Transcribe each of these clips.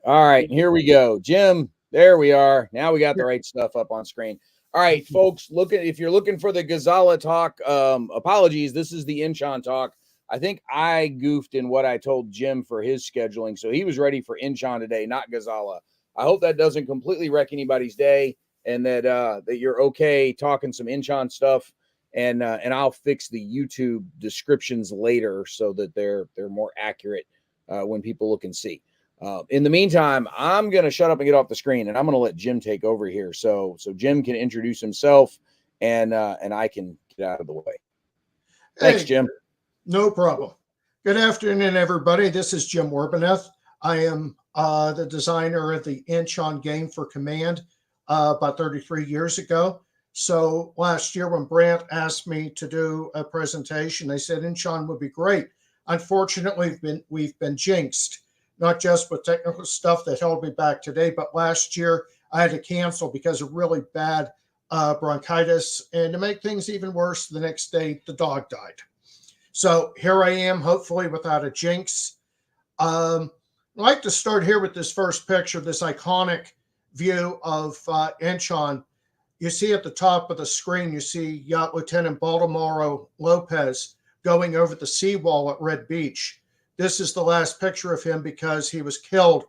All right, here we go. Jim, there we are. Now we got the right stuff up on screen. All right, folks, if you're looking for the Gazala talk, apologies, this is the Inchon talk. I think I goofed in what I told Jim for his scheduling, so he was ready for Inchon today, not Gazala. I hope that doesn't completely wreck anybody's day, and that you're okay talking some Inchon stuff, and I'll fix the YouTube descriptions later so that they're more accurate when people look and see. In the meantime, I'm going to shut up and get off the screen, and I'm going to let Jim take over here, so Jim can introduce himself, and I can get out of the way. Thanks, Jim. No problem. Good afternoon, everybody. This is Jim Werbanth. I am the designer of the Inchon game for Command about 33 years ago. So last year when Brant asked me to do a presentation, I said Inchon would be great. Unfortunately, we've been jinxed. Not just with technical stuff that held me back today, but last year I had to cancel because of really bad bronchitis. And to make things even worse, the next day the dog died. So here I am, hopefully without a jinx. I'd like to start here with this first picture, this iconic view of Inchon. You see at the top of the screen, you see Yacht Lieutenant Baldomero Lopez going over the seawall at Red Beach. This is the last picture of him because he was killed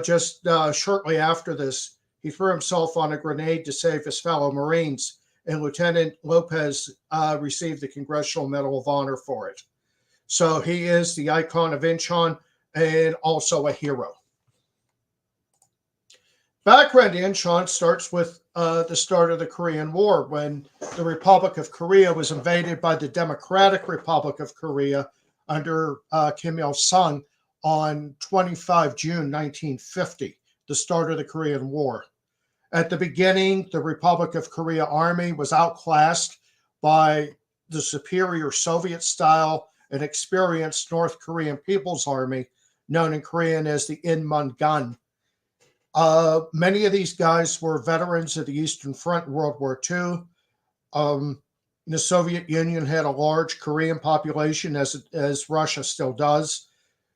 just shortly after this. He threw himself on a grenade to save his fellow Marines, and Lieutenant Lopez received the Congressional Medal of Honor for it. So he is the icon of Inchon and also a hero. Background to Inchon starts with the start of the Korean War, when the Republic of Korea was invaded by the Democratic Republic of Korea under Kim Il-sung on 25 June 1950, the start of the Korean War. At the beginning, the Republic of Korea Army was outclassed by the superior Soviet-style and experienced North Korean People's Army, known in Korean as the Inmungan. Many of these guys were veterans of the Eastern Front in World War II. The Soviet Union had a large Korean population, as Russia still does.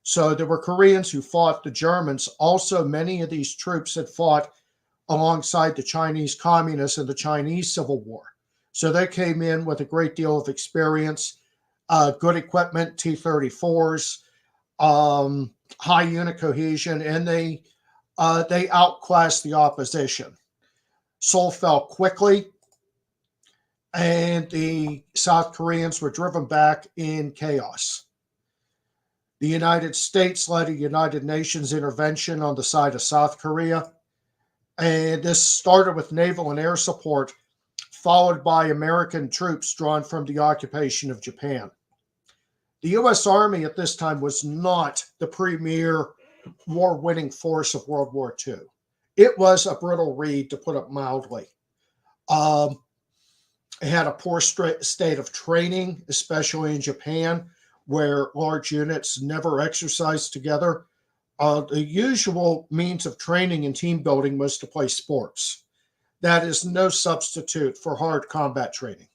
So there were Koreans who fought the Germans. Also, many of these troops had fought alongside the Chinese communists in the Chinese Civil War. So they came in with a great deal of experience, good equipment, T-34s, high unit cohesion, and they outclassed the opposition. Seoul fell quickly, and the South Koreans were driven back in chaos. The United States led a United Nations intervention on the side of South Korea, and this started with naval and air support, followed by American troops drawn from the occupation of Japan. The U.S. Army at this time was not the premier war-winning force of World War II. It was a brittle reed, to put it mildly. It had a poor state of training, especially in Japan, where large units never exercised together. The usual means of training and team building was to play sports. That is no substitute for hard combat training.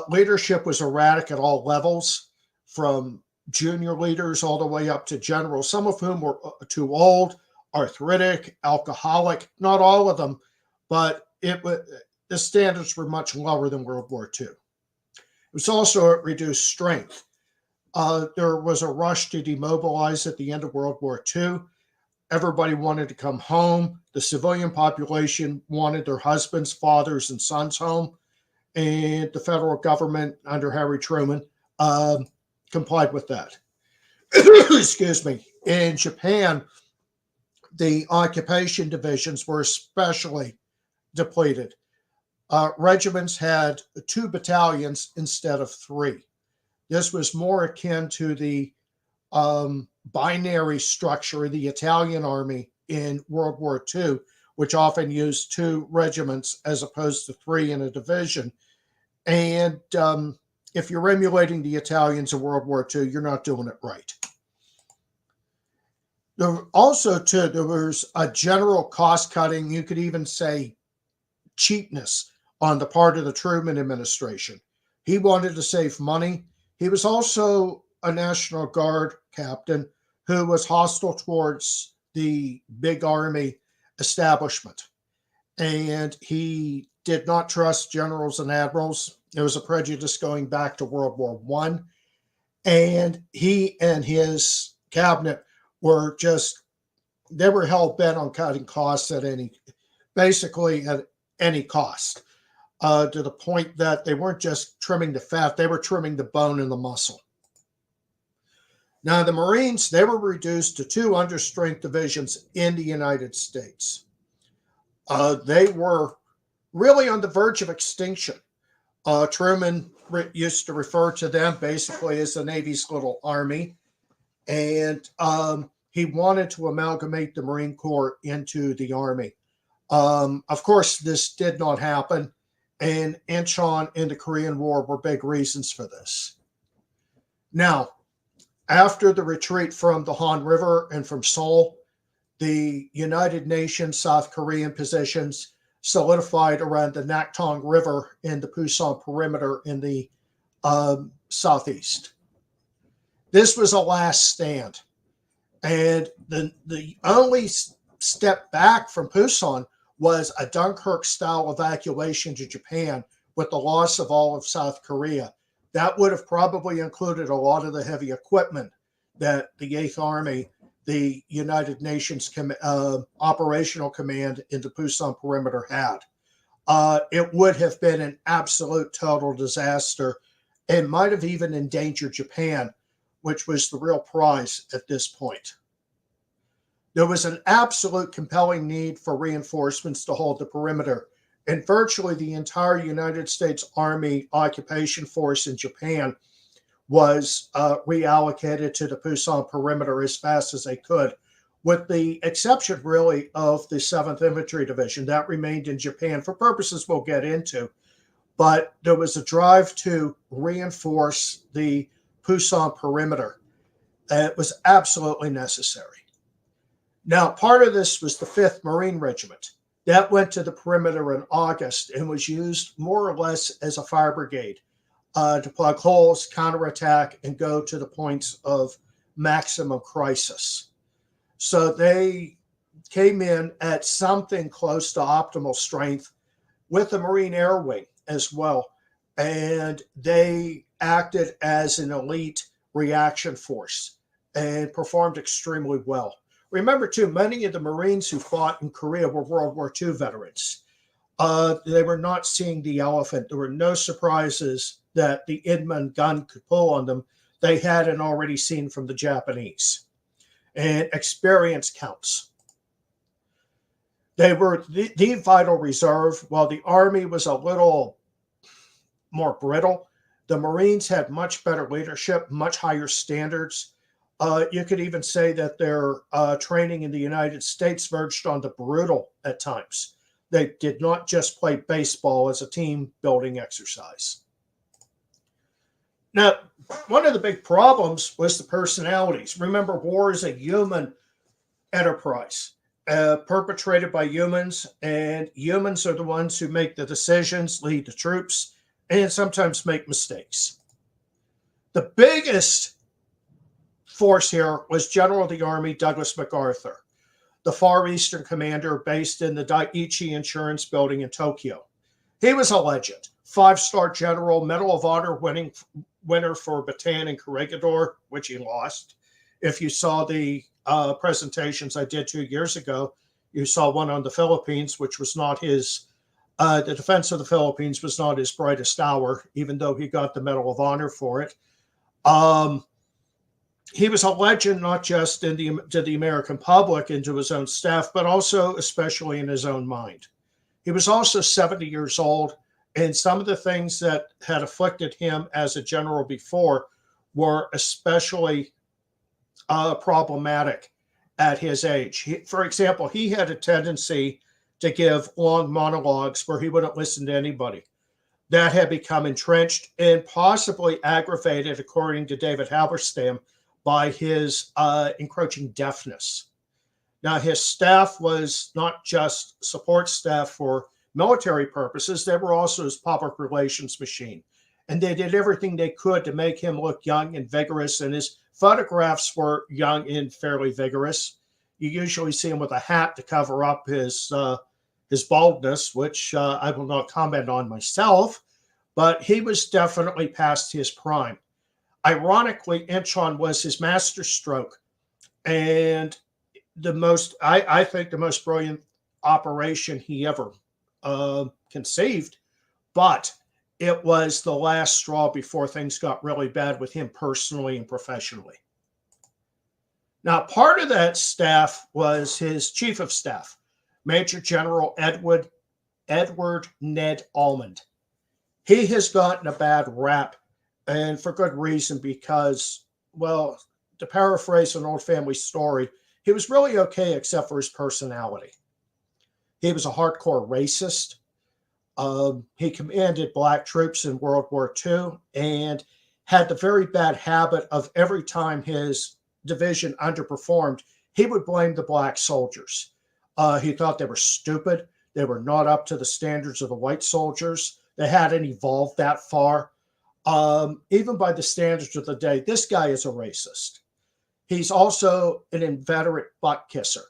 Leadership was erratic at all levels, from junior leaders all the way up to generals, some of whom were too old, arthritic, alcoholic, not all of them, but the standards were much lower than World War II. It was also at reduced strength. There was a rush to demobilize at the end of World War II. Everybody wanted to come home. The civilian population wanted their husbands, fathers, and sons home. And the federal government under Harry Truman complied with that. Excuse me. In Japan, the occupation divisions were especially depleted. Regiments had 2 battalions instead of 3. This was more akin to the binary structure of the Italian army in World War II, which often used 2 regiments as opposed to 3 in a division. And if you're emulating the Italians in World War II, you're not doing it right. There was a general cost cutting, you could even say cheapness, on the part of the Truman administration. He wanted to save money. He was also a National Guard captain who was hostile towards the big army establishment. And he did not trust generals and admirals. There was a prejudice going back to World War I. And he and his cabinet were they were hell-bent on cutting costs at basically at any cost, to the point that they weren't just trimming the fat, they were trimming the bone and the muscle. Now, the Marines, they were reduced to 2 understrength divisions in the United States. They were really on the verge of extinction. Truman used to refer to them basically as the Navy's little army, and he wanted to amalgamate the Marine Corps into the Army. Of course, this did not happen, and Inchon and the Korean War were big reasons for this. Now, after the retreat from the Han River and from Seoul, the United Nations South Korean positions solidified around the Naktong River in the Pusan perimeter in the southeast. This was a last stand. And the only step back from Pusan was a Dunkirk-style evacuation to Japan with the loss of all of South Korea. That would have probably included a lot of the heavy equipment that the 8th Army, the United Nations Operational Command in the Pusan perimeter had. It would have been an absolute total disaster and might have even endangered Japan, which was the real prize at this point. There was an absolute compelling need for reinforcements to hold the perimeter, and virtually the entire United States Army occupation force in Japan was reallocated to the Pusan perimeter as fast as they could, with the exception really of the 7th Infantry Division. That remained in Japan for purposes we'll get into, but there was a drive to reinforce the Pusan perimeter. It was absolutely necessary. Now, part of this was the 5th Marine Regiment. That went to the perimeter in August and was used more or less as a fire brigade to plug holes, counterattack, and go to the points of maximum crisis. So they came in at something close to optimal strength with the Marine Air Wing as well. And they acted as an elite reaction force and performed extremely well. Remember, too, many of the Marines who fought in Korea were World War II veterans. They were not seeing the elephant. There were no surprises that the Inman gun could pull on them. They hadn't already seen from the Japanese. And experience counts. They were the vital reserve. While the Army was a little more brittle, the Marines had much better leadership, much higher standards. You could even say that their training in the United States verged on the brutal at times. They did not just play baseball as a team-building exercise. Now, one of the big problems was the personalities. Remember, war is a human enterprise, perpetrated by humans, and humans are the ones who make the decisions, lead the troops, and sometimes make mistakes. The biggest force here was General of the Army Douglas MacArthur, the Far Eastern commander based in the Daiichi Insurance Building in Tokyo. He was a legend, 5-star general, Medal of Honor winner for Bataan and Corregidor, which he lost. If you saw the presentations I did 2 years ago, you saw one on the Philippines, which was not his, the defense of the Philippines was not his brightest hour, even though he got the Medal of Honor for it. He was a legend, not just to the American public and to his own staff, but also especially in his own mind. He was also 70 years old, and some of the things that had afflicted him as a general before were especially problematic at his age. For example, he had a tendency to give long monologues where he wouldn't listen to anybody. That had become entrenched and possibly aggravated, according to David Halberstam, by his encroaching deafness. Now, his staff was not just support staff for military purposes, they were also his public relations machine. And they did everything they could to make him look young and vigorous, and his photographs were young and fairly vigorous. You usually see him with a hat to cover up his baldness, which I will not comment on myself, but he was definitely past his prime. Ironically, Inchon was his masterstroke, and I think the most brilliant operation he ever conceived, but it was the last straw before things got really bad with him personally and professionally. Now, part of that staff was his chief of staff, Major General Edward Ned Almond. He has gotten a bad rap, and for good reason, because, well, to paraphrase an old family story, he was really okay except for his personality. He was a hardcore racist. He commanded black troops in World War II and had the very bad habit of every time his division underperformed, he would blame the black soldiers. He thought they were stupid. They were not up to the standards of the white soldiers. They hadn't evolved that far. Even by the standards of the day, this guy is a racist. He's also an inveterate butt kisser.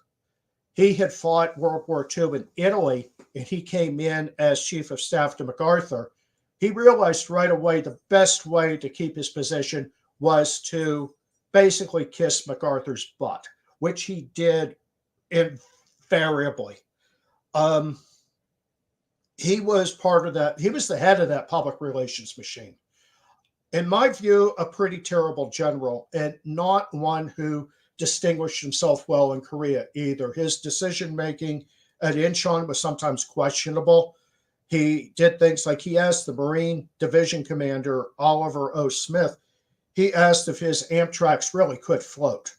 He had fought World War II in Italy, and he came in as chief of staff to MacArthur. He realized right away the best way to keep his position was to basically kiss MacArthur's butt, which he did invariably. He was part of that. He was the head of that public relations machine. In my view, a pretty terrible general, and not one who distinguished himself well in Korea either. His decision-making at Inchon was sometimes questionable. He did things like he asked the Marine Division Commander, Oliver O. Smith, he asked if his Amtraks really could float,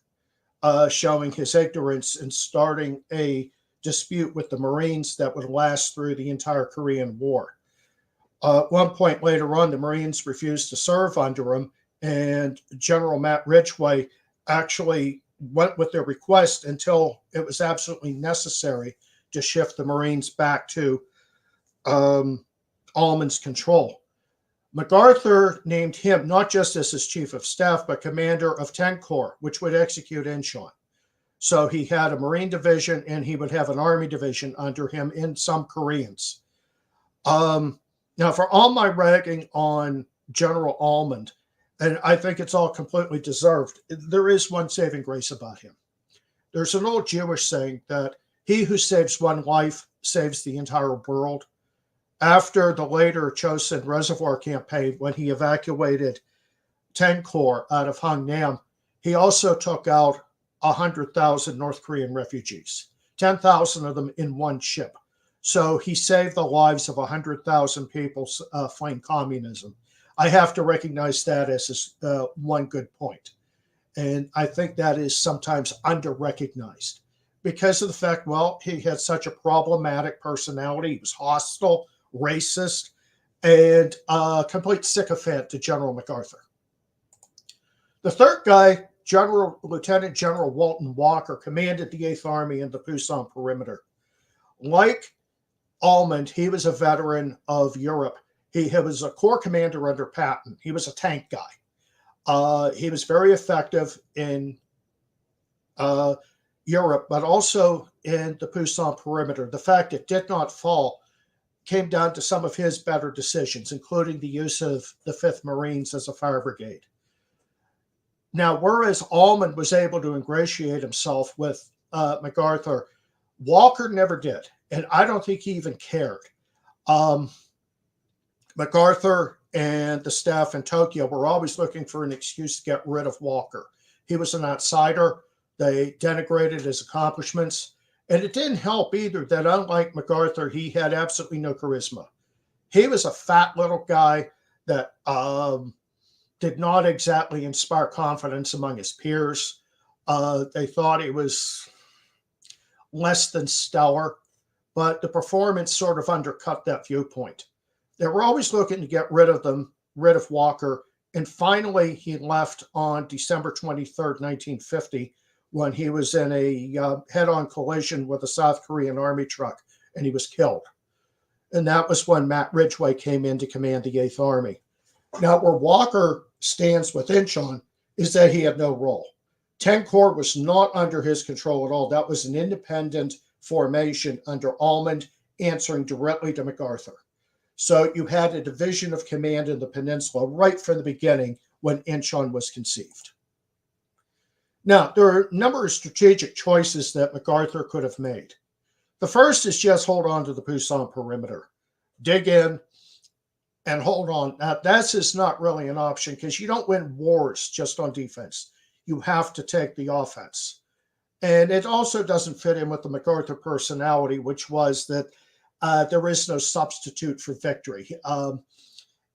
showing his ignorance and starting a dispute with the Marines that would last through the entire Korean War. At one point later on, the Marines refused to serve under him, and General Matt Ridgway actually went with their request until it was absolutely necessary to shift the Marines back to Almond's control. MacArthur named him not just as his chief of staff, but commander of 10 Corps, which would execute Inchon. So he had a Marine division and he would have an Army division under him and some Koreans. Now, for all my ragging on General Almond, and I think it's all completely deserved, there is one saving grace about him. There's an old Jewish saying that he who saves one life saves the entire world. After the later Chosin Reservoir campaign, when he evacuated 10 Corps out of Hungnam, he also took out 100,000 North Korean refugees, 10,000 of them in one ship. So he saved the lives of 100,000 people fleeing communism. I have to recognize that as one good point. And I think that is sometimes under-recognized because of the fact, well, he had such a problematic personality. He was hostile, racist, and a complete sycophant to General MacArthur. The third guy, Lieutenant General Walton Walker, commanded the 8th Army in the Pusan perimeter. Like Almond, he was a veteran of Europe. He was a corps commander under Patton. He was a tank guy. He was very effective in Europe, but also in the Pusan perimeter. The fact it did not fall came down to some of his better decisions, including the use of the 5th Marines as a fire brigade. Now, whereas Almond was able to ingratiate himself with MacArthur, Walker never did, and I don't think he even cared. MacArthur and the staff in Tokyo were always looking for an excuse to get rid of Walker. He was an outsider. They denigrated his accomplishments. And it didn't help either that, unlike MacArthur, he had absolutely no charisma. He was a fat little guy that did not exactly inspire confidence among his peers. They thought he was less than stellar, but the performance sort of undercut that viewpoint. They were always looking to get rid of Walker, and finally he left on December 23rd, 1950, when he was in a head-on collision with a South Korean army truck, and he was killed. And that was when Matt Ridgway came in to command the 8th Army. Now, where Walker stands with Inchon is that he had no role. 10 Corps was not under his control at all. That was an independent formation under Almond, answering directly to MacArthur. So you had a division of command in the peninsula right from the beginning when Inchon was conceived. Now, there are a number of strategic choices that MacArthur could have made. The first is just hold on to the Pusan perimeter, dig in, and hold on. Now, that's just not really an option because you don't win wars just on defense. You have to take the offense. And it also doesn't fit in with the MacArthur personality, which was that there is no substitute for victory. And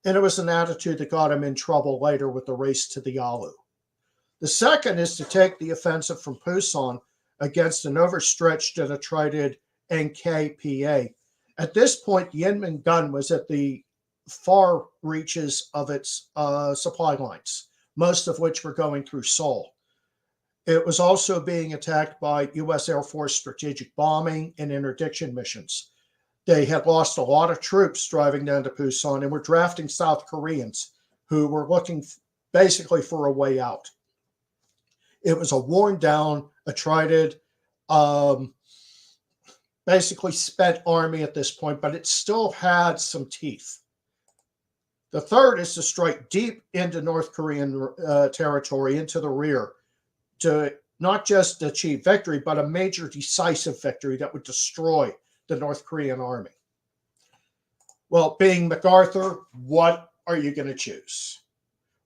it was an attitude that got him in trouble later with the race to the Yalu. The second is to take the offensive from Pusan against an overstretched and attrited NKPA. At this point, the Inman gun was at the far reaches of its supply lines, most of which were going through Seoul. It was also being attacked by U.S. Air Force strategic bombing and interdiction missions. They had lost a lot of troops driving down to Pusan and were drafting South Koreans who were looking basically for a way out. It was a worn down, attrited, basically spent army at this point, but it still had some teeth. The third is to strike deep into North Korean territory, into the rear, to not just achieve victory, but a major decisive victory that would destroy the North Korean army. Well, being MacArthur, what are you going to choose?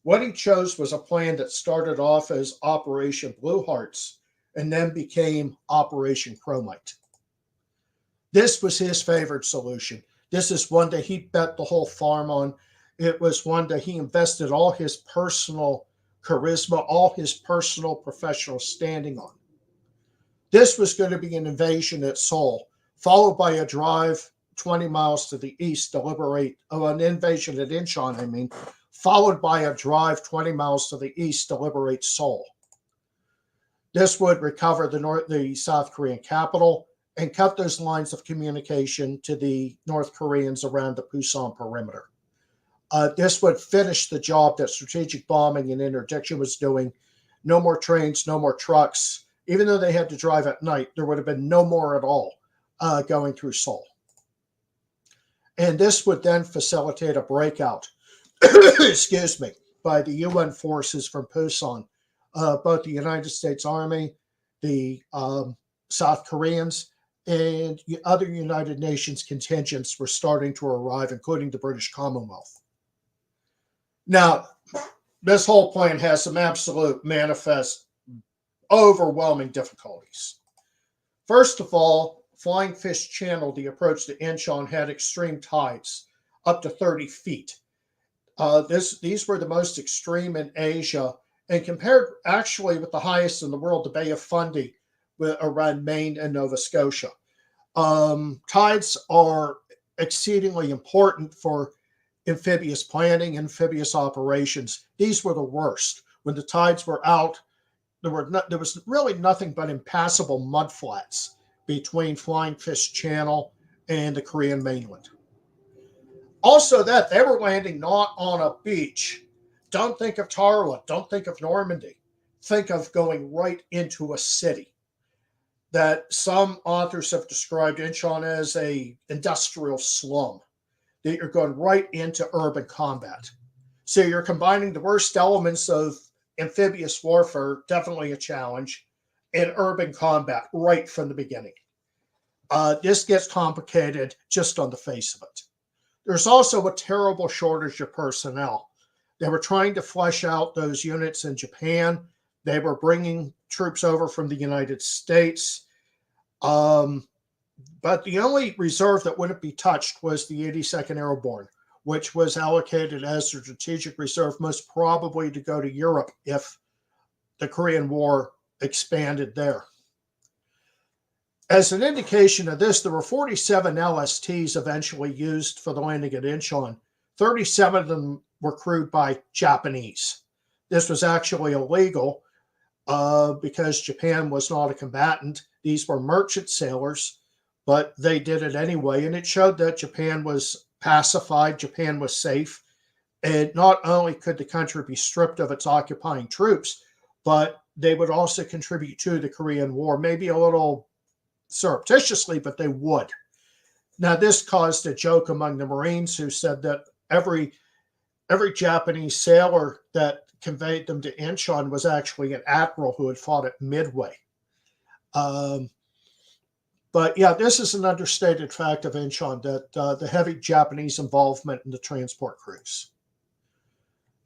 What he chose was a plan that started off as Operation Blue Hearts and then became Operation Chromite. This was his favorite solution. This is one that he bet the whole farm on. It was one that he invested all his personal charisma, all his personal professional standing on. This was going to be an invasion at Seoul, followed by a drive 20 miles to the east to liberate, an invasion at Inchon, followed by a drive 20 miles to the east to liberate Seoul. This would recover the South Korean capital and cut those lines of communication to the North Koreans around the Pusan perimeter. This would finish the job that strategic bombing and interdiction was doing. No more trains, no more trucks. Even though they had to drive at night, there would have been no more at all going through Seoul. And this would then facilitate a breakout, excuse me, by the UN forces from Pusan. Both the United States Army, the South Koreans, and other United Nations contingents were starting to arrive, including the British Commonwealth. Now, this whole plan has some absolute manifest, overwhelming difficulties. First of all, Flying Fish Channel, the approach to Inchon, had extreme tides, up to 30 feet. These were the most extreme in Asia, and compared actually with the highest in the world, the Bay of Fundy, around Maine and Nova Scotia. Tides are exceedingly important for amphibious planning, amphibious operations. These were the worst. When the tides were out, there was really nothing but impassable mudflats between Flying Fish Channel and the Korean mainland. Also, that they were landing not on a beach. Don't think of Tarawa. Don't think of Normandy. Think of going right into a city. That some authors have described Inchon as an industrial slum. That you're going right into urban combat. So you're combining the worst elements of amphibious warfare, definitely a challenge, and urban combat right from the beginning. This gets complicated just on the face of it. There's also a terrible shortage of personnel. They were trying to flesh out those units in Japan. They were bringing troops over from the United States. But the only reserve that wouldn't be touched was the 82nd Airborne, which was allocated as a strategic reserve, most probably to go to Europe if the Korean War expanded there. As an indication of this, there were 47 LSTs eventually used for the landing at Inchon. 37 of them were crewed by Japanese. This was actually illegal because Japan was not a combatant. These were merchant sailors, but they did it anyway, and it showed that Japan was pacified, Japan was safe, and not only could the country be stripped of its occupying troops, but they would also contribute to the Korean War, maybe a little surreptitiously, but they would. Now, this caused a joke among the Marines, who said that every Japanese sailor that conveyed them to Inchon was actually an admiral who had fought at Midway. But yeah, this is an understated fact of Inchon, that the heavy Japanese involvement in the transport crews.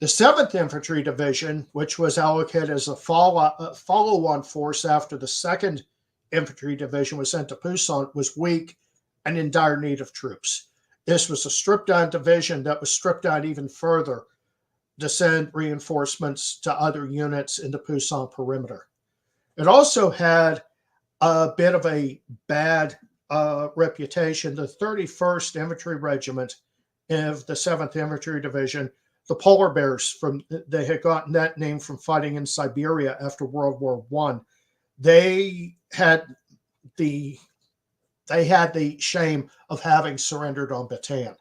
The 7th Infantry Division, which was allocated as a follow-on force after the 2nd Infantry Division was sent to Pusan, was weak and in dire need of troops. This was a stripped-down division that was stripped down even further to send reinforcements to other units in the Pusan perimeter. It also had a bit of a bad reputation. The 31st Infantry Regiment of the 7th Infantry Division, the Polar Bears, they had gotten that name from fighting in Siberia after World War I. They had the shame of having surrendered on Bataan.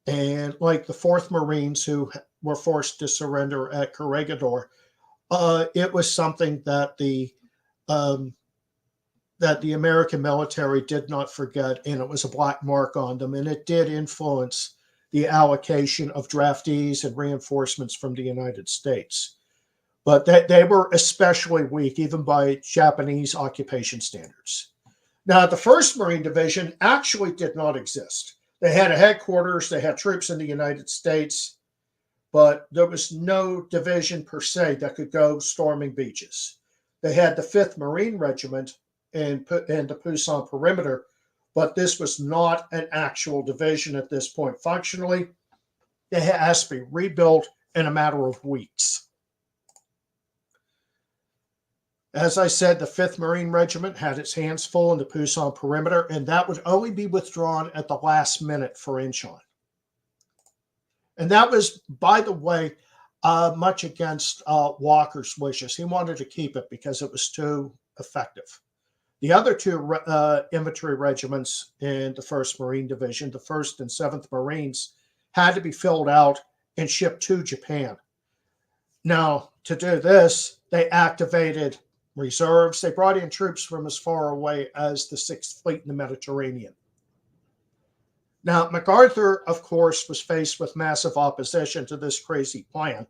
And like the 4th Marines, who were forced to surrender at Corregidor, it was something that the American military did not forget, and it was a black mark on them, and it did influence the allocation of draftees and reinforcements from the United States. But they were especially weak, even by Japanese occupation standards. Now, the 1st Marine Division actually did not exist. They had a headquarters, they had troops in the United States, but there was no division per se that could go storming beaches. They had the 5th Marine Regiment in the Pusan perimeter, but this was not an actual division at this point. Functionally, it has to be rebuilt in a matter of weeks. As I said, the 5th Marine Regiment had its hands full in the Pusan perimeter, and that would only be withdrawn at the last minute for Inchon. And that was, by the way, much against Walker's wishes. He wanted to keep it because it was too effective. The other 2 infantry regiments in the 1st Marine Division, the 1st and 7th Marines, had to be filled out and shipped to Japan. Now, to do this, they activated reserves. They brought in troops from as far away as the 6th Fleet in the Mediterranean. Now, MacArthur, of course, was faced with massive opposition to this crazy plan.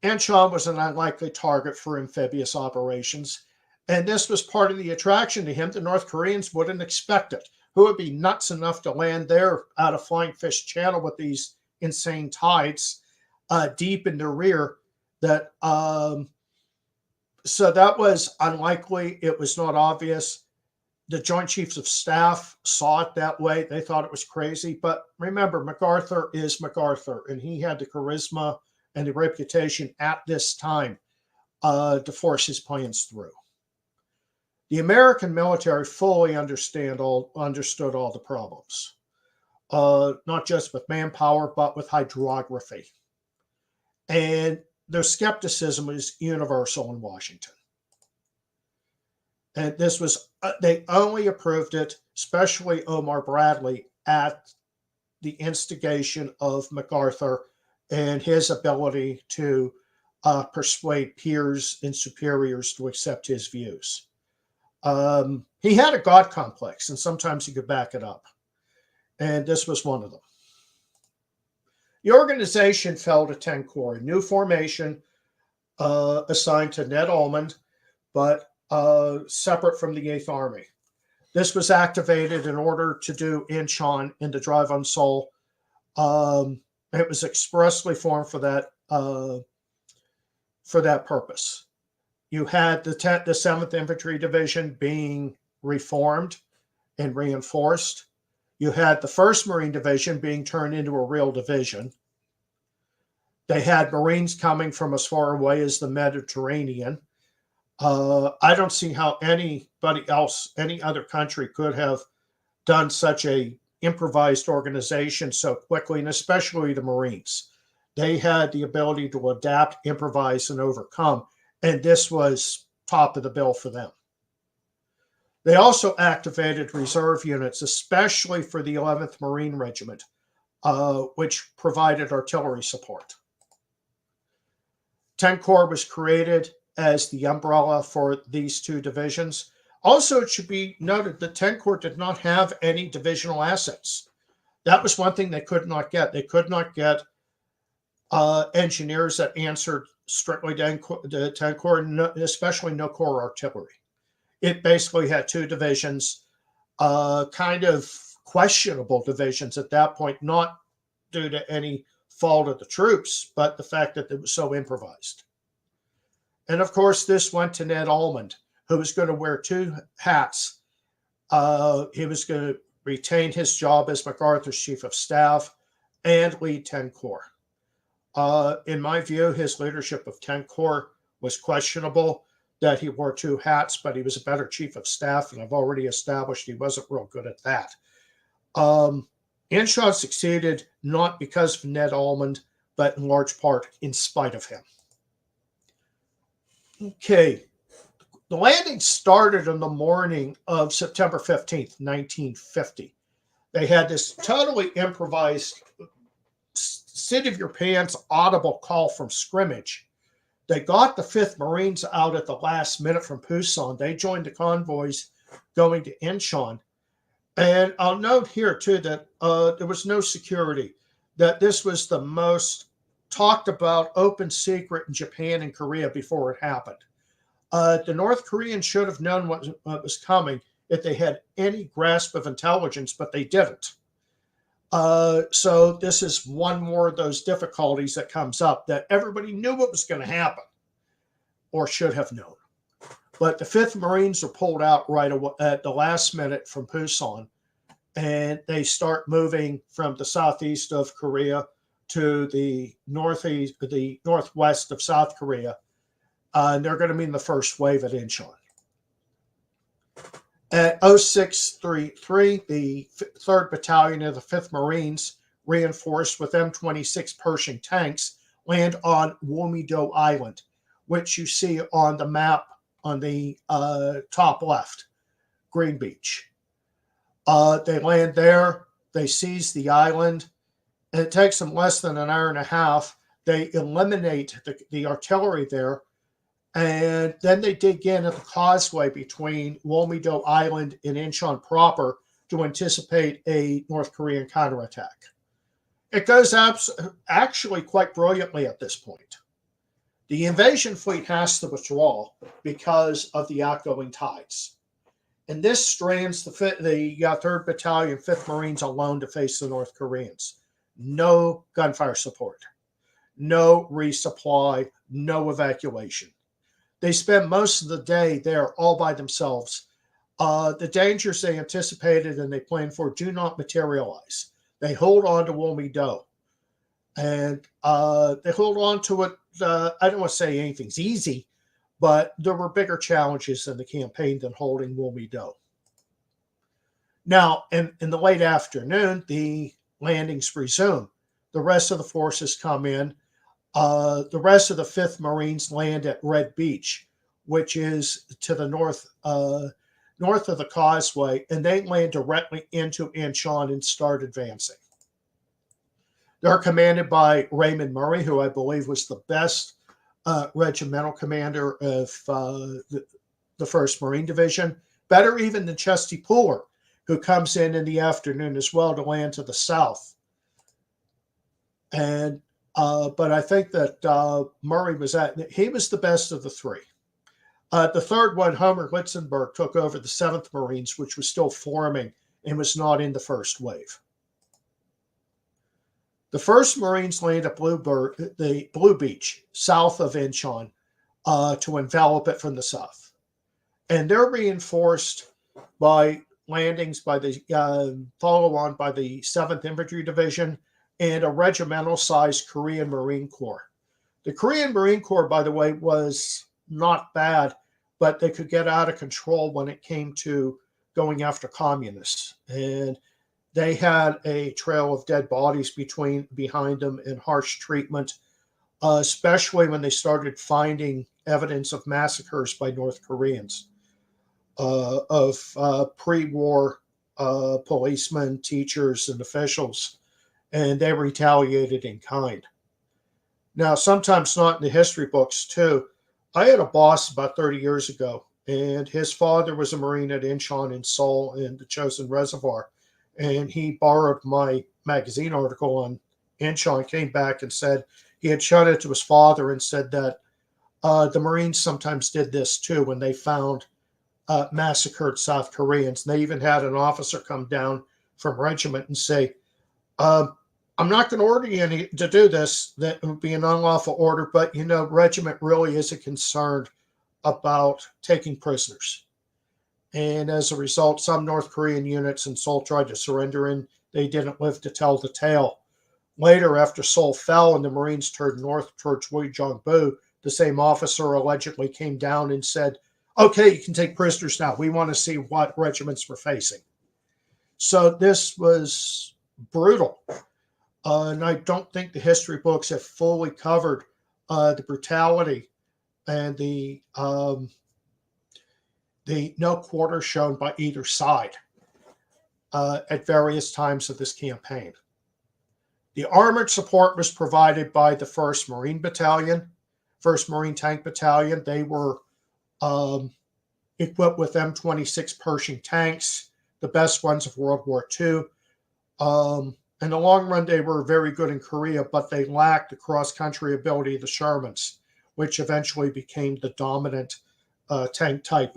Inchon was an unlikely target for amphibious operations, and this was part of the attraction to him. The North Koreans wouldn't expect it. Who would be nuts enough to land there out of Flying Fish Channel with these insane tides deep in the rear? So that was unlikely. It was not obvious. The Joint Chiefs of Staff saw it that way. They thought it was crazy. But remember, MacArthur is MacArthur, and he had the charisma and the reputation at this time to force his plans through. The American military fully understood all the problems, not just with manpower, but with hydrography. And their skepticism was universal in Washington. And this was, they only approved it, especially Omar Bradley, at the instigation of MacArthur and his ability to persuade peers and superiors to accept his views. He had a God complex, and sometimes he could back it up. And this was one of them. The organization fell to 10 Corps, a new formation assigned to Ned Almond, but separate from the 8th Army. This was activated in order to do Inchon in the Drive on Seoul. It was expressly formed for that purpose. You had the 7th Infantry Division being reformed and reinforced. You had the 1st Marine Division being turned into a real division. They had Marines coming from as far away as the Mediterranean. I don't see how anybody else, any other country, could have done such a improvised organization so quickly, and especially the Marines. They had the ability to adapt, improvise, and overcome, and this was top of the bill for them. They also activated reserve units, especially for the 11th Marine Regiment, which provided artillery support. 10 Corps was created as the umbrella for these two divisions. Also, it should be noted that 10 Corps did not have any divisional assets. That was one thing they could not get. They could not get engineers that answered strictly to 10 Corps, especially no Corps artillery. It basically had two divisions, kind of questionable divisions at that point, not due to any fault of the troops, but the fact that it was so improvised. And of course, this went to Ned Almond, who was going to wear two hats. He was going to retain his job as MacArthur's chief of staff and lead 10 Corps. In my view, his leadership of 10 Corps was questionable, that he wore two hats, but he was a better chief of staff, and I've already established he wasn't real good at that. Inchon succeeded not because of Ned Almond, but in large part in spite of him. Okay, the landing started on the morning of September 15th, 1950. They had this totally improvised, sit of your pants audible call from scrimmage. They got the 5th Marines out at the last minute from Pusan. They joined the convoys going to Inchon. And I'll note here, too, that there was no security, that this was the most talked about open secret in Japan and Korea before it happened. The North Koreans should have known what was coming if they had any grasp of intelligence, but they didn't. So this is one more of those difficulties that comes up, that everybody knew what was going to happen or should have known. But the 5th Marines are pulled out right away at the last minute from Pusan, and they start moving from the southeast of Korea to the northeast, the northwest of South Korea. And they're going to be in the first wave at Inchon. At 0633, the 3rd Battalion of the 5th Marines, reinforced with M26 Pershing tanks, land on Womido Island, which you see on the map on the top left, Green Beach. They land there, they seize the island, and it takes them less than an hour and a half. They eliminate the artillery there, and then they dig in at the causeway between Womido Island and Inchon proper to anticipate a North Korean counterattack. It goes actually quite brilliantly at this point. The invasion fleet has to withdraw because of the outgoing tides. And this strands the 3rd Battalion, 5th Marines alone to face the North Koreans. No gunfire support, no resupply, no evacuation. They spend most of the day there all by themselves. The dangers they anticipated and they planned for do not materialize. They hold on to Womido. And they hold on to it. I don't want to say anything's easy, but there were bigger challenges in the campaign than holding Womido. Now, in the late afternoon, the landings resume. The rest of the forces come in. The rest of the 5th Marines land at Red Beach, which is to the north of the causeway, and they land directly into Inchon and start advancing. They're commanded by Raymond Murray, who I believe was the best regimental commander of the 1st Marine Division, better even than Chesty Puller, who comes in the afternoon as well to land to the south. And but I think that Murray was the best of the three. The third one, Homer Litzenberg, took over the 7th Marines, which was still forming and was not in the first wave. The 1st Marines land at the Blue Beach, south of Inchon, to envelop it from the south. And they're reinforced by landings by the follow-on by the 7th Infantry Division and a regimental-sized Korean Marine Corps. The Korean Marine Corps, by the way, was not bad, but they could get out of control when it came to going after communists. And they had a trail of dead bodies behind them and harsh treatment, especially when they started finding evidence of massacres by North Koreans, of pre-war policemen, teachers, and officials, and they retaliated in kind. Now, sometimes not in the history books, too. I had a boss about 30 years ago, and his father was a Marine at Inchon in Seoul in the Chosin Reservoir. And he borrowed my magazine article on Inchon, came back and said he had shown it to his father and said that the Marines sometimes did this too when they found massacred South Koreans. And they even had an officer come down from regiment and say, I'm not going to order you to do this. That would be an unlawful order, but regiment really isn't concerned about taking prisoners. And as a result, some North Korean units in Seoul tried to surrender, and they didn't live to tell the tale. Later, after Seoul fell and the Marines turned north towards Uijeongbu, the same officer allegedly came down and said, okay, you can take prisoners now. We want to see what regiments we're facing. So this was brutal. And I don't think the history books have fully covered the brutality and the no quarter shown by either side at various times of this campaign. The armored support was provided by the 1st Marine Battalion, 1st Marine Tank Battalion. They were equipped with M26 Pershing tanks, the best ones of World War II. In the long run, they were very good in Korea, but they lacked the cross-country ability of the Shermans, which eventually became the dominant tank type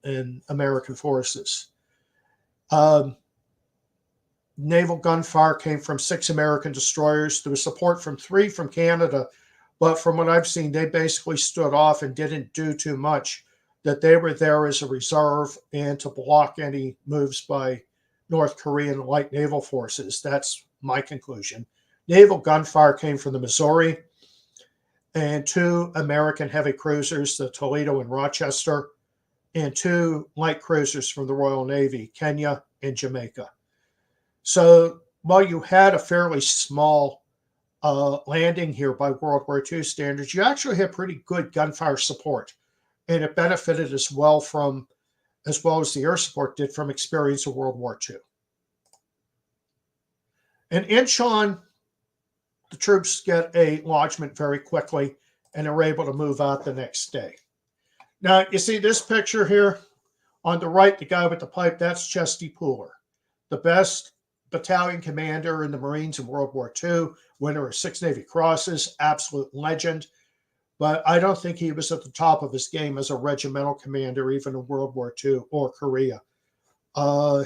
in American forces. Naval gunfire came from 6 American destroyers. There was support from 3 from Canada, but from what I've seen, they basically stood off and didn't do too much, that they were there as a reserve and to block any moves by North Korean light naval forces. That's my conclusion. Naval gunfire came from the Missouri and 2 American heavy cruisers, the Toledo and Rochester, and 2 light cruisers from the Royal Navy, Kenya and Jamaica. So while you had a fairly small landing here by World War II standards, you actually had pretty good gunfire support, and it benefited as well as the air support did from experience of World War II. In Inchon, the troops get a lodgment very quickly and are able to move out the next day. Now, you see this picture here? On the right, the guy with the pipe, that's Chesty Pooler, the best battalion commander in the Marines in World War II, winner of 6 Navy Crosses, absolute legend. But I don't think he was at the top of his game as a regimental commander, even in World War II or Korea.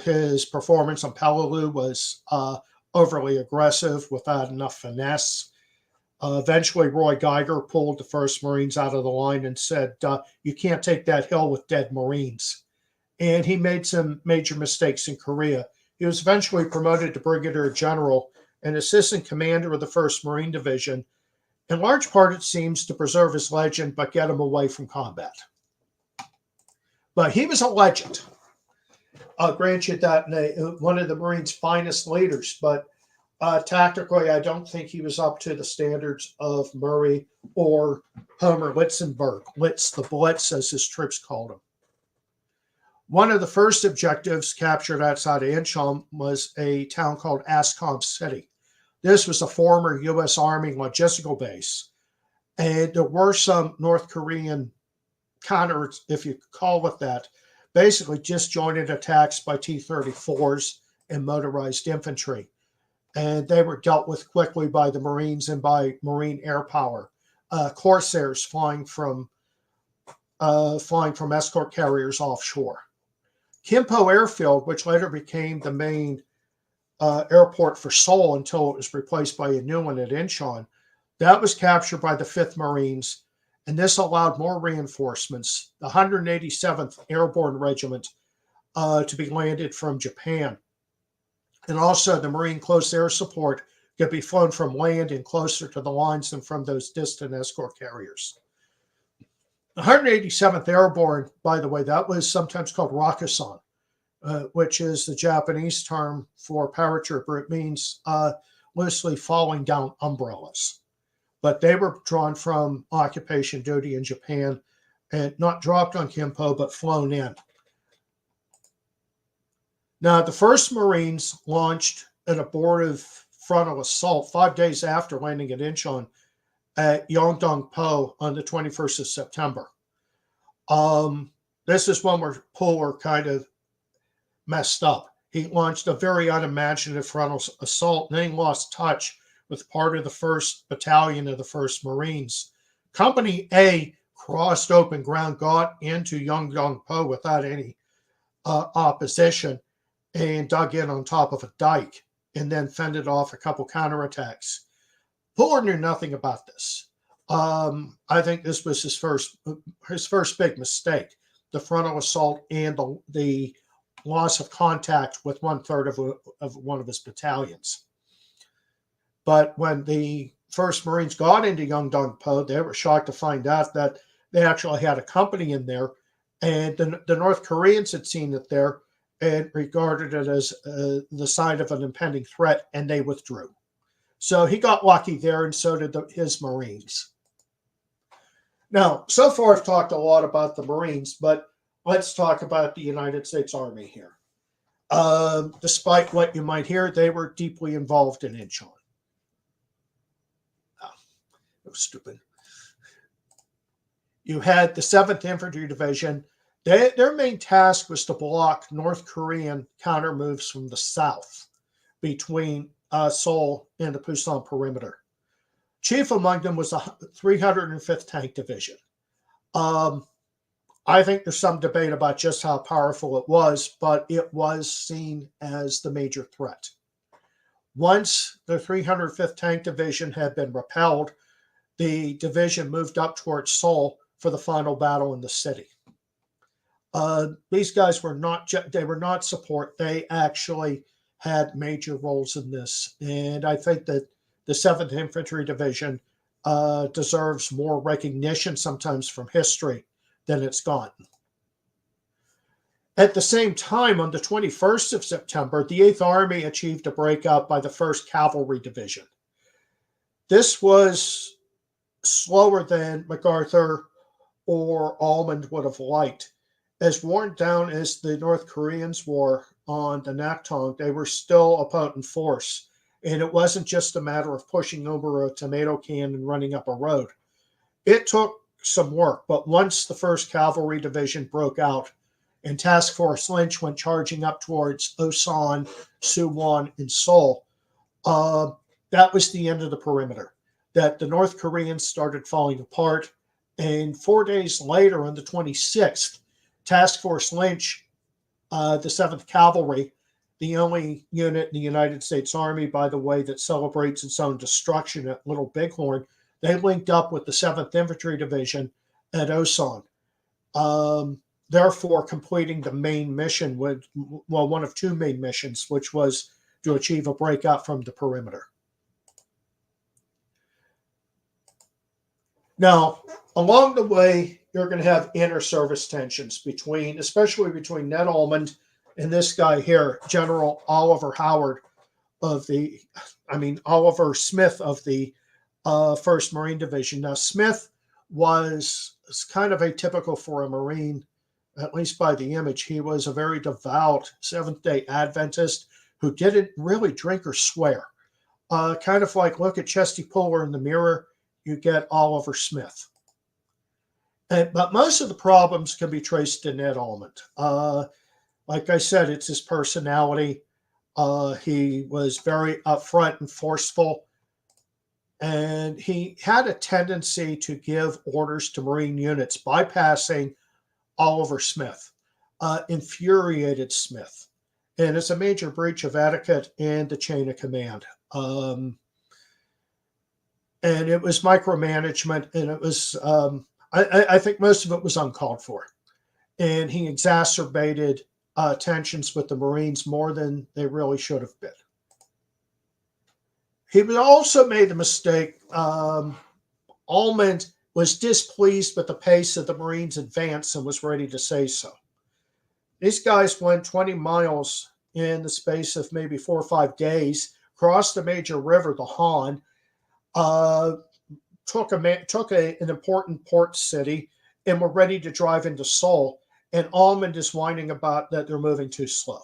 His performance on Peleliu was overly aggressive without enough finesse. Eventually, Roy Geiger pulled the 1st Marines out of the line and said, you can't take that hill with dead Marines. And he made some major mistakes in Korea. He was eventually promoted to Brigadier General and assistant commander of the 1st Marine Division. In large part, it seems to preserve his legend, but get him away from combat. But he was a legend. I'll grant you that, one of the Marines' finest leaders, but tactically, I don't think he was up to the standards of Murray or Homer Litzenberg, Litz the Blitz, as his troops called him. One of the first objectives captured outside of Inchon was a town called Ascom City. This was a former U.S. Army logistical base, and there were some North Korean counter, if you call it that, basically disjointed attacks by T-34s and motorized infantry. And they were dealt with quickly by the Marines and by Marine air power. Corsairs flying from escort carriers offshore. Kimpo Airfield, which later became the main airport for Seoul until it was replaced by a new one at Incheon, that was captured by the 5th Marines, and this allowed more reinforcements, the 187th Airborne Regiment, to be landed from Japan. And also the Marine close air support could be flown from land and closer to the lines than from those distant escort carriers. The 187th Airborne, by the way, that was sometimes called Rakusan, which is the Japanese term for paratrooper. It means loosely falling down umbrellas. But they were drawn from occupation duty in Japan and not dropped on Kimpo, but flown in. Now, the 1st Marines launched an abortive frontal assault 5 days after landing at Incheon at Yongdong-po on the 21st of September. This is one where Puller kind of messed up. He launched a very unimaginative frontal assault, and then he lost touch with part of the 1st Battalion of the 1st Marines. Company A crossed open ground, got into Yongdong-po without any opposition, and dug in on top of a dike, and then fended off a couple counterattacks. Puller knew nothing about this. I think this was his first big mistake: the frontal assault and the loss of contact with 1/3 of one of his battalions. But when the 1st Marines got into Yongdong-po, they were shocked to find out that they actually had a company in there, and the North Koreans had seen it there and regarded it as the sign of an impending threat, and they withdrew. So he got lucky there, and so did his Marines. Now, so far I've talked a lot about the Marines, but let's talk about the United States Army here. Despite what you might hear, they were deeply involved in Inchon. Oh, that was stupid. You had the 7th Infantry Division. Their main task was to block North Korean counter moves from the south between Seoul and the Pusan perimeter. Chief among them was the 305th Tank Division. I think there's some debate about just how powerful it was, but it was seen as the major threat. Once the 305th Tank Division had been repelled, the division moved up towards Seoul for the final battle in the city. These guys were not support. They actually had major roles in this. And I think that the 7th Infantry Division deserves more recognition sometimes from history than it's gotten. At the same time, on the 21st of September, the 8th Army achieved a breakout by the 1st Cavalry Division. This was slower than MacArthur or Almond would have liked. As worn down as the North Koreans were on the Naktung, they were still a potent force. And it wasn't just a matter of pushing over a tomato can and running up a road. It took some work, but once the 1st Cavalry Division broke out and Task Force Lynch went charging up towards Osan, Suwon, and Seoul, that was the end of the perimeter. That the North Koreans started falling apart, and 4 days later, on the 26th, Task Force Lynch, the 7th Cavalry, the only unit in the United States Army, by the way, that celebrates its own destruction at Little Bighorn, they linked up with the 7th Infantry Division at Osan, therefore completing the main mission, one of 2 main missions, which was to achieve a breakout from the perimeter. Now, along the way, you're going to have inter-service tensions especially between Ned Almond and this guy here, General Oliver Smith of the 1st Marine Division. Now, Smith was kind of atypical for a Marine, at least by the image. He was a very devout Seventh-day Adventist who didn't really drink or swear. Kind of like, look at Chesty Puller in the mirror, you get Oliver Smith. But most of the problems can be traced to Ned Almond. Like I said, it's his personality. He was very upfront and forceful. And he had a tendency to give orders to Marine units, bypassing Oliver Smith, infuriated Smith. And it's a major breach of etiquette and the chain of command. And it was micromanagement, and it was, I think most of it was uncalled for. And he exacerbated tensions with the Marines more than they really should have been. He also made the mistake. Almond was displeased with the pace of the Marines' advance and was ready to say so. These guys went 20 miles in the space of maybe 4 or 5 days, crossed a major river, the Han, took an important port city, and were ready to drive into Seoul. And Almond is whining about that they're moving too slow.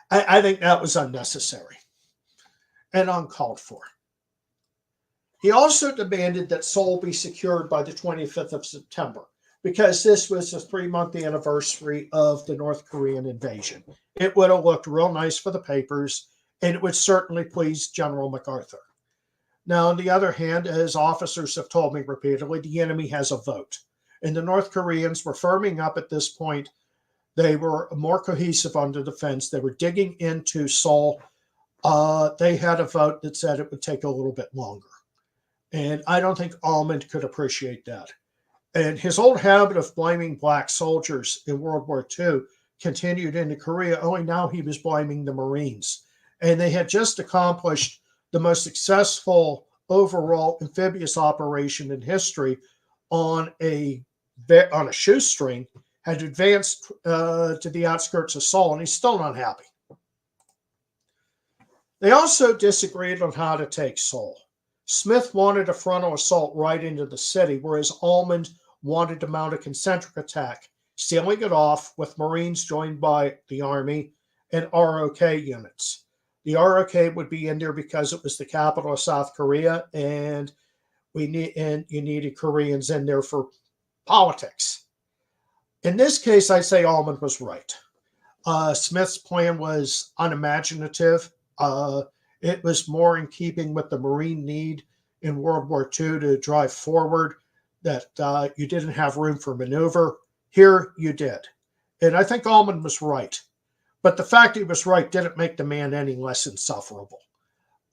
I think that was unnecessary and uncalled for. He also demanded that Seoul be secured by the 25th of September because this was the 3-month anniversary of the North Korean invasion. It would have looked real nice for the papers, and it would certainly please General MacArthur. Now, on the other hand, as officers have told me repeatedly, the enemy has a vote. And the North Koreans were firming up at this point. They were more cohesive on the defense. They were digging into Seoul. They had a vote that said it would take a little bit longer. And I don't think Almond could appreciate that. And his old habit of blaming black soldiers in World War II continued into Korea, only now he was blaming the Marines. And they had just accomplished the most successful overall amphibious operation in history on a shoestring, had advanced to the outskirts of Seoul, and he's still not happy. They also disagreed on how to take Seoul. Smith wanted a frontal assault right into the city, whereas Almond wanted to mount a concentric attack, sealing it off with Marines joined by the Army and ROK units. The ROK would be in there because it was the capital of South Korea, and you needed Koreans in there for politics. In this case, I'd say Almond was right. Smith's plan was unimaginative. It was more in keeping with the Marine need in World War II to drive forward, that you didn't have room for maneuver. Here you did. And I think Almond was right. But the fact he was right didn't make the man any less insufferable.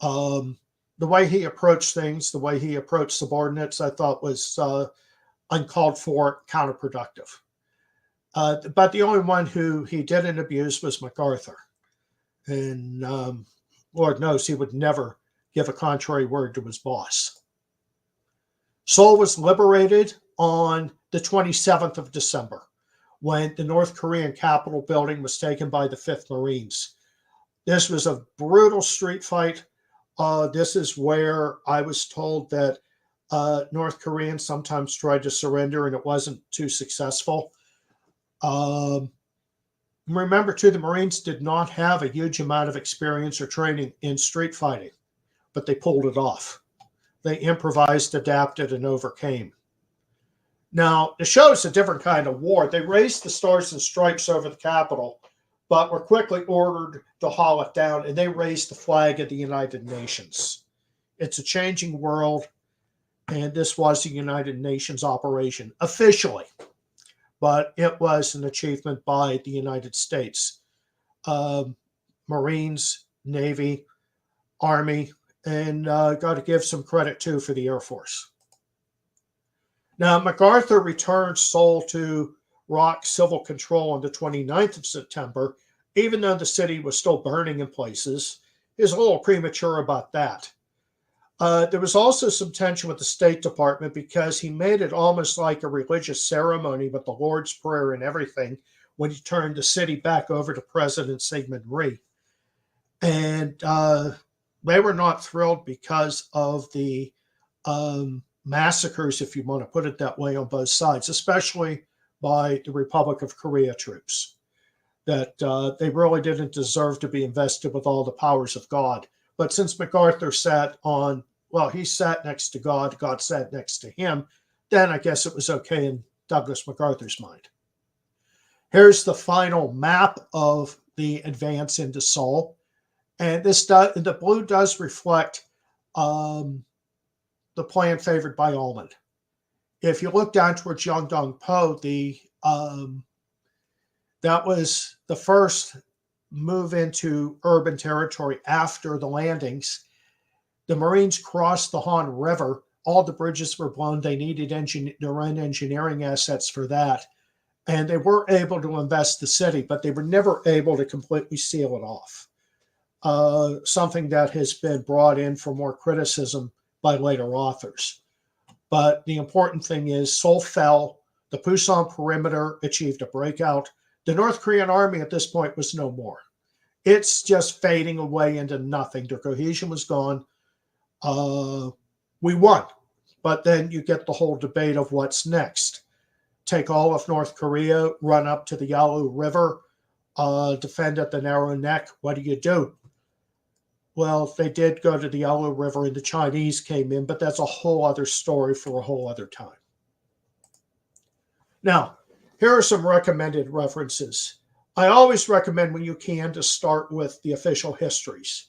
The way he approached things, the way he approached subordinates, I thought was uncalled for, counterproductive. But the only one who he didn't abuse was MacArthur. And Lord knows he would never give a contrary word to his boss. Seoul was liberated on the 27th of December, when the North Korean Capitol building was taken by the 5th Marines. This was a brutal street fight. This is where I was told that North Koreans sometimes tried to surrender and it wasn't too successful. Remember, too, the Marines did not have a huge amount of experience or training in street fighting, but they pulled it off. They improvised, adapted, and overcame. Now, the show is a different kind of war. They raised the stars and stripes over the Capitol, but were quickly ordered to haul it down, and they raised the flag of the United Nations. It's a changing world, and this was the United Nations operation, officially. But it was an achievement by the United States. Marines, Navy, Army, and got to give some credit, too, for the Air Force. Now, MacArthur returned Seoul to ROK civil control on the 29th of September, even though the city was still burning in places. He was a little premature about that. There was also some tension with the State Department because he made it almost like a religious ceremony with the Lord's Prayer and everything when he turned the city back over to President Syngman Rhee. And they were not thrilled because of the massacres, if you want to put it that way, on both sides, especially by the Republic of Korea troops, that they really didn't deserve to be invested with all the powers of God. But since MacArthur sat next to God, God sat next to him, then I guess it was okay in Douglas MacArthur's mind. Here's the final map of the advance into Seoul. And the blue does reflect the plan favored by Almond. If you look down towards Yeongdong-po, that was the first move into urban territory after the landings. The Marines crossed the Han River. All the bridges were blown. They needed their own engineering assets for that. And they were able to invest the city, but they were never able to completely seal it off. Something that has been brought in for more criticism by later authors. But the important thing is Seoul fell. The Pusan perimeter achieved a breakout. The North Korean army at this point was no more. It's just fading away into nothing. Their cohesion was gone. We won. But then you get the whole debate of what's next. Take all of North Korea, run up to the Yalu River, defend at the Narrow Neck. What do you do? Well, they did go to the Yalu River and the Chinese came in, but that's a whole other story for a whole other time. Now, here are some recommended references. I always recommend when you can to start with the official histories.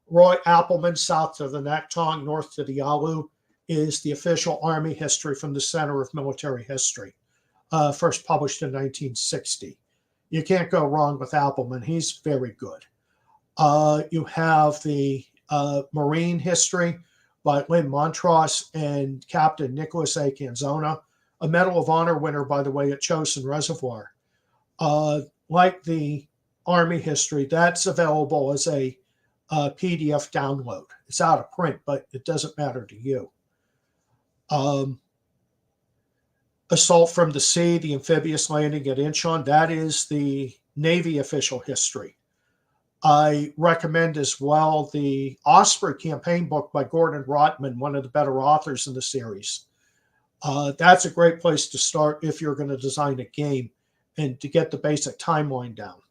Roy Appelman, south to the Nakhtong, north to the Yalu, is the official Army history from the Center of Military History, first published in 1960. You can't go wrong with Appelman. He's very good. You have the Marine history by Lynn Montross and Captain Nicholas A. Canzona, a Medal of Honor winner, by the way, at Chosin Reservoir. Like the Army history, that's available as a PDF download. It's out of print, but it doesn't matter to you. Assault from the Sea, the amphibious landing at Inchon, that is the Navy official history. I recommend as well the Osprey campaign book by Gordon Rotman, one of the better authors in the series. That's a great place to start if you're going to design a game and to get the basic timeline down.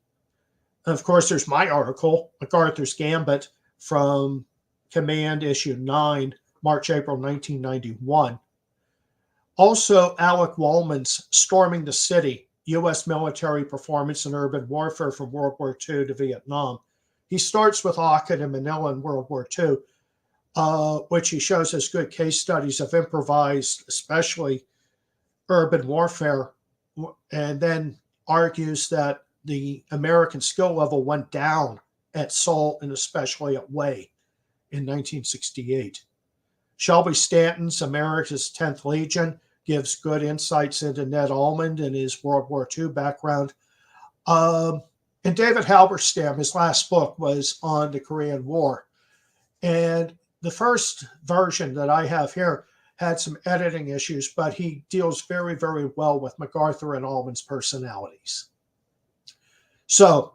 And of course, there's my article, MacArthur's Gambit, from Command Issue 9, March, April 1991. Also, Alec Wallman's Storming the City, U.S. Military Performance in Urban Warfare from World War II to Vietnam. He starts with Auckland and Manila in World War II, which he shows as good case studies of improvised, especially urban warfare, and then argues that the American skill level went down at Seoul and especially at Hue in 1968. Shelby Stanton's America's 10th Legion gives good insights into Ned Almond and his World War II background. And David Halberstam, his last book was on the Korean War. And the first version that I have here had some editing issues, but he deals very, very well with MacArthur and Almond's personalities. So,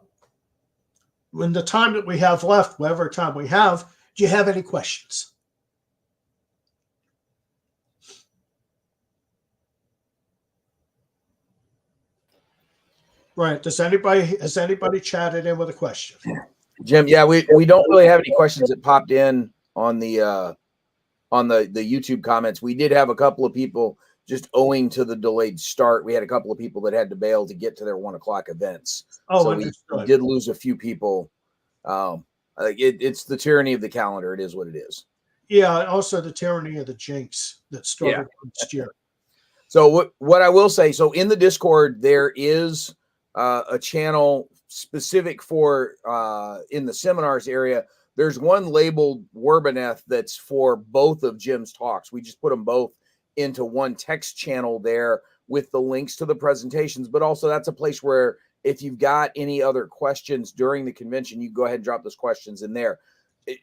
in the time that we have left, whatever time we have, do you have any questions? Right. Has anybody chatted in with a question? Jim, yeah, we don't really have any questions that popped in on the YouTube comments. We did have a couple of people, just owing to the delayed start, we had a couple of people that had to bail to get to their 1 o'clock events. Oh, so we did lose a few people. It's the tyranny of the calendar. It is what it is. Yeah, also the tyranny of the jinx that started last year. So what I will say, so in the Discord, there is a channel specific for in the seminars area. There's one labeled Werbanth that's for both of Jim's talks. We just put them both into one text channel there with the links to the presentations, but also that's a place where if you've got any other questions during the convention, you go ahead and drop those questions in there.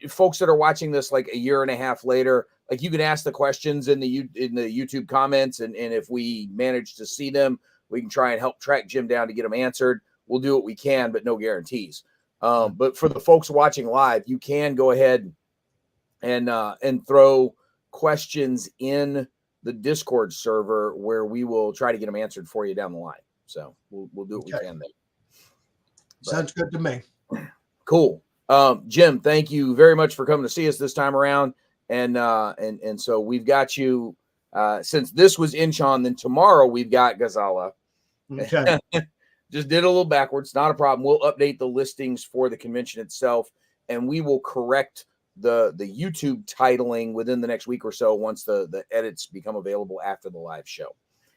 Folks that are watching this like a year and a half later, like you can ask the questions in the YouTube comments, and if we manage to see them, we can try and help track Jim down to get them answered. We'll do what we can, but no guarantees. But for the folks watching live, you can go ahead and throw questions in the Discord server where we will try to get them answered for you down the line. So we'll do what we can there. Sounds good to me. Cool. Jim, thank you very much for coming to see us this time around. And so we've got you since this was Inchon, then tomorrow we've got Gazala. Okay. Just did a little backwards. Not a problem. We'll update the listings for the convention itself, and we will correct the YouTube titling within the next week or so once the edits become available after the live show.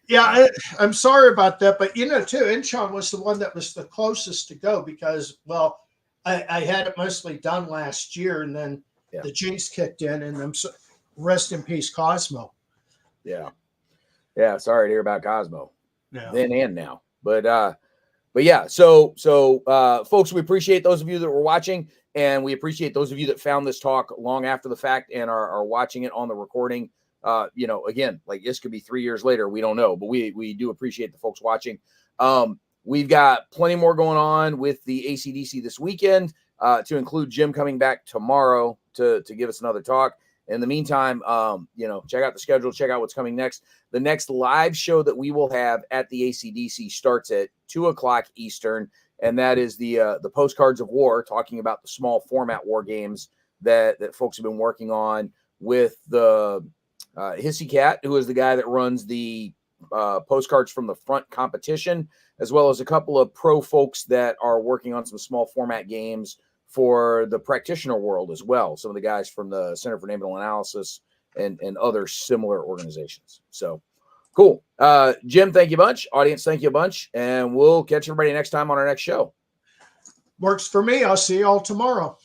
Yeah, I'm sorry about that, but too, Inchon was the one that was the closest to go because, well, I had it mostly done last year, and then the jinx kicked in, and rest in peace, Cosmo. Yeah. Sorry to hear about Cosmo. Yeah. Then and now, but yeah. So folks, we appreciate those of you that were watching, and we appreciate those of you that found this talk long after the fact and are watching it on the recording. Again, like this could be 3 years later. We don't know, but we do appreciate the folks watching. We've got plenty more going on with the ACDC this weekend, to include Jim coming back tomorrow to give us another talk. In the meantime, check out the schedule, check out what's coming next. The next live show that we will have at the ACDC starts at 2:00 Eastern, and that is the Postcards of War, talking about the small format war games that folks have been working on with the Hissy Cat, who is the guy that runs the postcards from the front competition, as well as a couple of pro folks that are working on some small format games for the practitioner world as well. Some of the guys from the Center for Naval Analysis and other similar organizations. So cool. Jim, thank you a bunch. Audience, thank you a bunch. And we'll catch everybody next time on our next show. Works for me. I'll see you all tomorrow.